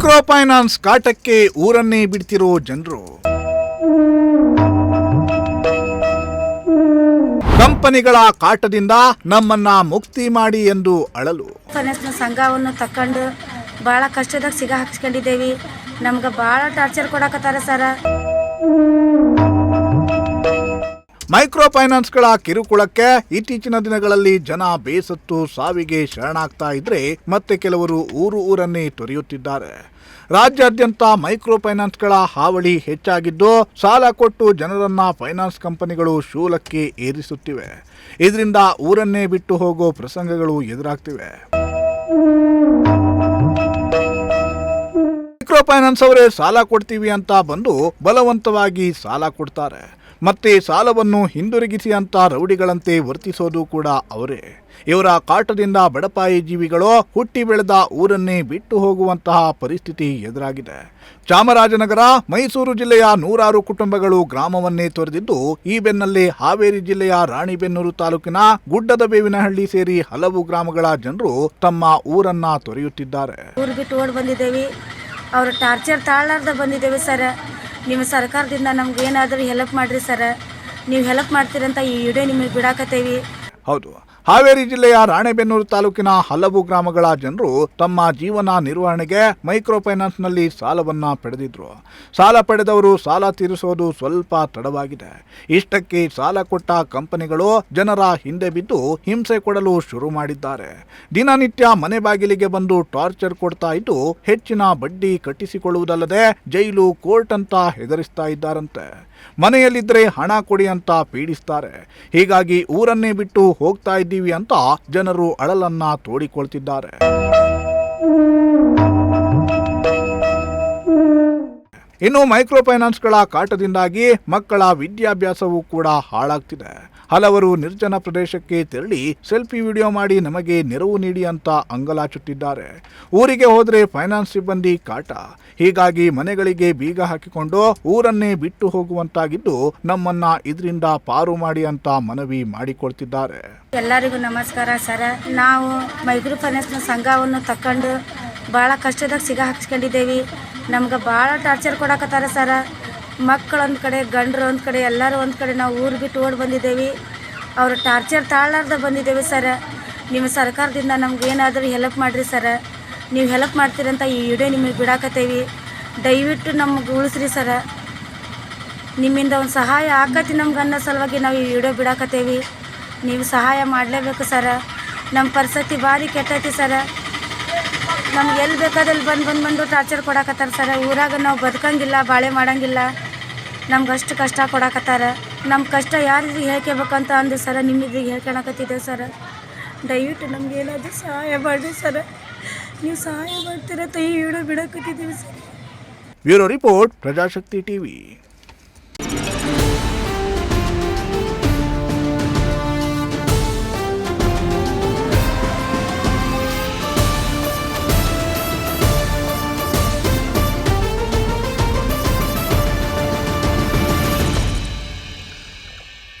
Micro finance ಕಾಟಕ್ಕೆ ಊರನ್ನೇ ಬಿಡ್ತಿರೋ ಜನರು. ಕಂಪನಿಗಳ ಕಾಟದಿಂದ ನಮ್ಮನ್ನ ಮುಕ್ತಿ ಮಾಡಿ ಎಂದು ಅಳಲು. ಫೈನಾನ್ಸ್ ಸಂಘವನ್ನು ತಕೊಂಡು ಭಾಳ ಕಷ್ಟದಾಗ ಸಿಗ ಹಾಕ್ಸ್ಕೊಂಡಿದ್ದೇವೆ. ನಮ್ಗೆ ಭಾಳ ಟಾರ್ಚರ್ ಕೊಡಕತ್ತಾರ ಸರ್. ಮೈಕ್ರೋ ಫೈನಾನ್ಸ್ಗಳ ಕಿರುಕುಳಕ್ಕೆ ಇತ್ತೀಚಿನ ದಿನಗಳಲ್ಲಿ ಜನ ಬೇಸತ್ತು ಸಾವಿಗೆ ಶರಣಾಗ್ತಾ ಇದ್ರೆ ಮತ್ತೆ ಕೆಲವರು ಊರನ್ನೇ ತೊರೆಯುತ್ತಿದ್ದಾರೆ. ರಾಜ್ಯಾದ್ಯಂತ ಮೈಕ್ರೋ ಫೈನಾನ್ಸ್ಗಳ ಹಾವಳಿ ಹೆಚ್ಚಾಗಿದ್ದು ಸಾಲ ಕೊಟ್ಟು ಜನರನ್ನ ಫೈನಾನ್ಸ್ ಕಂಪನಿಗಳು ಶೂಲಕ್ಕೆ ಏರಿಸುತ್ತಿವೆ. ಇದರಿಂದ ಊರನ್ನೇ ಬಿಟ್ಟು ಹೋಗೋ ಪ್ರಸಂಗಗಳು ಎದುರಾಗ್ತಿವೆ. ಮೈಕ್ರೋ ಫೈನಾನ್ಸ್ ಅವರೇ ಸಾಲ ಕೊಡ್ತೀವಿ ಅಂತ ಬಂದು ಬಲವಂತವಾಗಿ ಸಾಲ ಕೊಡ್ತಾರೆ. ಮತ್ತೆ ಸಾಲವನ್ನು ಹಿಂದಿರುಗಿಸಿ ಅಂತ ರೌಡಿಗಳಂತೆ ವರ್ತಿಸೋದು ಕೂಡ ಅವರೇ. ಇವರ ಕಾಟದಿಂದ ಬಡಪಾಯಿ ಜೀವಿಗಳು ಹುಟ್ಟಿ ಬೆಳೆದ ಊರನ್ನೇ ಬಿಟ್ಟು ಹೋಗುವಂತಹ ಪರಿಸ್ಥಿತಿ ಎದುರಾಗಿದೆ. ಚಾಮರಾಜನಗರ, ಮೈಸೂರು ಜಿಲ್ಲೆಯ ನೂರಾರು ಕುಟುಂಬಗಳು ಗ್ರಾಮವನ್ನೇ ತೊರೆದಿದ್ದು, ಈ ಬೆನ್ನಲ್ಲೇ ಹಾವೇರಿ ಜಿಲ್ಲೆಯ ರಾಣಿಬೆನ್ನೂರು ತಾಲೂಕಿನ ಗುಡ್ಡದ ಬೇವಿನಹಳ್ಳಿ ಸೇರಿ ಹಲವು ಗ್ರಾಮಗಳ ಜನರು ತಮ್ಮ ಊರನ್ನ ತೊರೆಯುತ್ತಿದ್ದಾರೆ. ಊರು ಬಿಟ್ಟು ಓಡ್ ಬಂದಿದ್ದೇವೆ. ಅವ್ರ ಟಾರ್ಚರ್ ತಾಳಾರ್ದ ಬಂದಿದ್ದೇವೆ ಸರ್. ನಿಮ್ಮ ಸರ್ಕಾರದಿಂದ ನಮ್ಗೆ ಏನಾದರೂ ಹೆಲ್ಪ್ ಮಾಡಿರಿ ಸರ್. ನೀವು ಹೆಲ್ಪ್ ಮಾಡ್ತೀರಂತ ಈ ವಿಡಿಯೋ ನಿಮಗೆ ಬಿಡಾಕತ್ತೇವಿ. ಹೌದು, ಹಾವೇರಿ ಜಿಲ್ಲೆಯ ರಾಣೆಬೆನ್ನೂರು ತಾಲೂಕಿನ ಹಲವು ಗ್ರಾಮಗಳ ಜನರು ತಮ್ಮ ಜೀವನ ನಿರ್ವಹಣೆಗೆ ಮೈಕ್ರೋ ಫೈನಾನ್ಸ್ನಲ್ಲಿ ಸಾಲವನ್ನ ಪಡೆದಿದ್ರು. ಸಾಲ ಪಡೆದವರು ಸಾಲ ತೀರಿಸೋದು ಸ್ವಲ್ಪ ತಡವಾಗಿದೆ. ಇಷ್ಟಕ್ಕೆ ಸಾಲ ಕೊಟ್ಟ ಕಂಪನಿಗಳು ಜನರ ಹಿಂದೆ ಬಿದ್ದು ಹಿಂಸೆ ಕೊಡಲು ಶುರು ಮಾಡಿದ್ದಾರೆ. ದಿನನಿತ್ಯ ಮನೆ ಬಾಗಿಲಿಗೆ ಬಂದು ಟಾರ್ಚರ್ ಕೊಡ್ತಾ ಇದ್ದು ಹೆಚ್ಚಿನ ಬಡ್ಡಿ ಕಟ್ಟಿಸಿಕೊಳ್ಳುವುದಲ್ಲದೆ ಜೈಲು, ಕೋರ್ಟ್ ಅಂತ ಹೆದರಿಸ್ತಾ ಇದ್ದಾರಂತೆ. ಮನೆಯಲ್ಲಿದ್ದರೆ ಹಣ ಕೊಡಿ ಅಂತ ಪೀಡಿಸ್ತಾರೆ. ಹೀಗಾಗಿ ಊರನ್ನೇ ಬಿಟ್ಟು ಹೋಗ್ತಾ ಇದ್ದೀವಿ ಅಂತ ಜನರು ಅಳಲನ್ನ ತೋಡಿಕೊಳ್ತಿದ್ದಾರೆ. ಇನ್ನು ಮೈಕ್ರೋ ಫೈನಾನ್ಸ್ಗಳ ಕಾಟದಿಂದಾಗಿ ಮಕ್ಕಳ ವಿದ್ಯಾಭ್ಯಾಸವೂ ಕೂಡ ಹಾಳಾಗ್ತಿದೆ. ಹಲವರು ನಿರ್ಜನ ಪ್ರದೇಶಕ್ಕೆ ತೆರಳಿ ಸೆಲ್ಫಿ ವಿಡಿಯೋ ಮಾಡಿ ನಮಗೆ ನೆರವು ನೀಡಿ ಅಂತ ಅಂಗಲಾಚುತ್ತಿದ್ದಾರೆ. ಊರಿಗೆ ಹೋದರೆ ಫೈನಾನ್ಸ್ ಸಿಬ್ಬಂದಿ ಕಾಟ. ಹೀಗಾಗಿ ಮನೆಗಳಿಗೆ ಬೀಗ ಹಾಕಿಕೊಂಡು ಊರನ್ನೇ ಬಿಟ್ಟು ಹೋಗುವಂತಾಗಿದ್ದು ನಮ್ಮನ್ನ ಇದರಿಂದ ಪಾರು ಮಾಡಿ ಅಂತ ಮನವಿ ಮಾಡಿಕೊಳ್ತಿದ್ದಾರೆ. ಎಲ್ಲರಿಗೂ ನಮಸ್ಕಾರ ಸರ್. ನಾವು ಮೈಕ್ರೋ ಫೈನಾನ್ಸ್ ಸಂಘವನ್ನು ತಕೊಂಡು ಭಾಳ ಕಷ್ಟದಾಗ ಸಿಗ ಹಾಕ್ಸ್ಕೊಂಡಿದ್ದೇವೆ. ನಮ್ಗೆ ಭಾಳ ಟಾರ್ಚರ್ ಕೊಡಕತ್ತಾರ ಸರ್. ಮಕ್ಕಳು ಒಂದು ಕಡೆ, ಗಂಡರು ಒಂದು ಕಡೆ, ಎಲ್ಲರೂ ಒಂದು ಕಡೆ. ನಾವು ಊರು ಬಿಟ್ಟು ಓಡಿ ಬಂದಿದ್ದೇವೆ. ಅವ್ರ ಟಾರ್ಚರ್ ತಾಳಾರ್ದ ಬಂದಿದ್ದೇವೆ ಸರ್. ನಿಮ್ಮ ಸರ್ಕಾರದಿಂದ ನಮ್ಗೆ ಏನಾದರೂ ಹೆಲ್ಪ್ ಮಾಡಿರಿ ಸರ್. ನೀವು ಹೆಲ್ಪ್ ಮಾಡ್ತೀರಂತ ಈ ವಿಡಿಯೋ ನಿಮಗೆ ಬಿಡಾಕತ್ತೇವಿ. ದಯವಿಟ್ಟು ನಮಗೆ ಉಳಿಸ್ರಿ ಸರ್. ನಿಮ್ಮಿಂದ ಒಂದು ಸಹಾಯ ಆಕತಿ ನಮ್ಗೆ ಅನ್ನೋ ಸಲುವಾಗಿ ನಾವು ಈ ವಿಡಿಯೋ ಬಿಡಾಕತ್ತೇವಿ. ನೀವು ಸಹಾಯ ಮಾಡಲೇಬೇಕು ಸರ್. ನಮ್ಮ ಪರಿಸ್ಥಿತಿ ಭಾರಿ ಕೆಟ್ಟೈತಿ ಸರ್. ನಮ್ಗೆ ಎಲ್ಲಿ ಬೇಕಾದಲ್ಲಿ ಬಂದು ಟಾರ್ಚರ್ ಕೊಡಕತ್ತಾರ ಸರ್. ಊರಾಗ ನಾವು ಬದುಕಂಗಿಲ್ಲ, ಬಾಳೆ ಮಾಡಂಗಿಲ್ಲ. ನಮ್ಗೆ ಅಷ್ಟು ಕಷ್ಟ ಕೊಡಕತ್ತಾರ. ನಮ್ಮ ಕಷ್ಟ ಯಾರಿಗೆ ಹೇಳ್ಕೋಬೇಕಂತ ಅಂದು ಸರ್ ನಿಮ್ಮಿದ್ರಿಗೆ ಹೇಳ್ಕೊಳಕತ್ತಿದ್ದೇವೆ ಸರ್. ದಯವಿಟ್ಟು ನಮ್ಗೆ ಏನಾದರೂ ಸಹಾಯ ಮಾಡಿರಿ ಸರ್. ನೀವು ಸಹಾಯ ಮಾಡ್ತೀರಂತ ಈ ವಿಡಿಯೋ ಬಿಡಕತ್ತಿದ್ದೀವಿ sir. Bureau report, Prajashakti TV.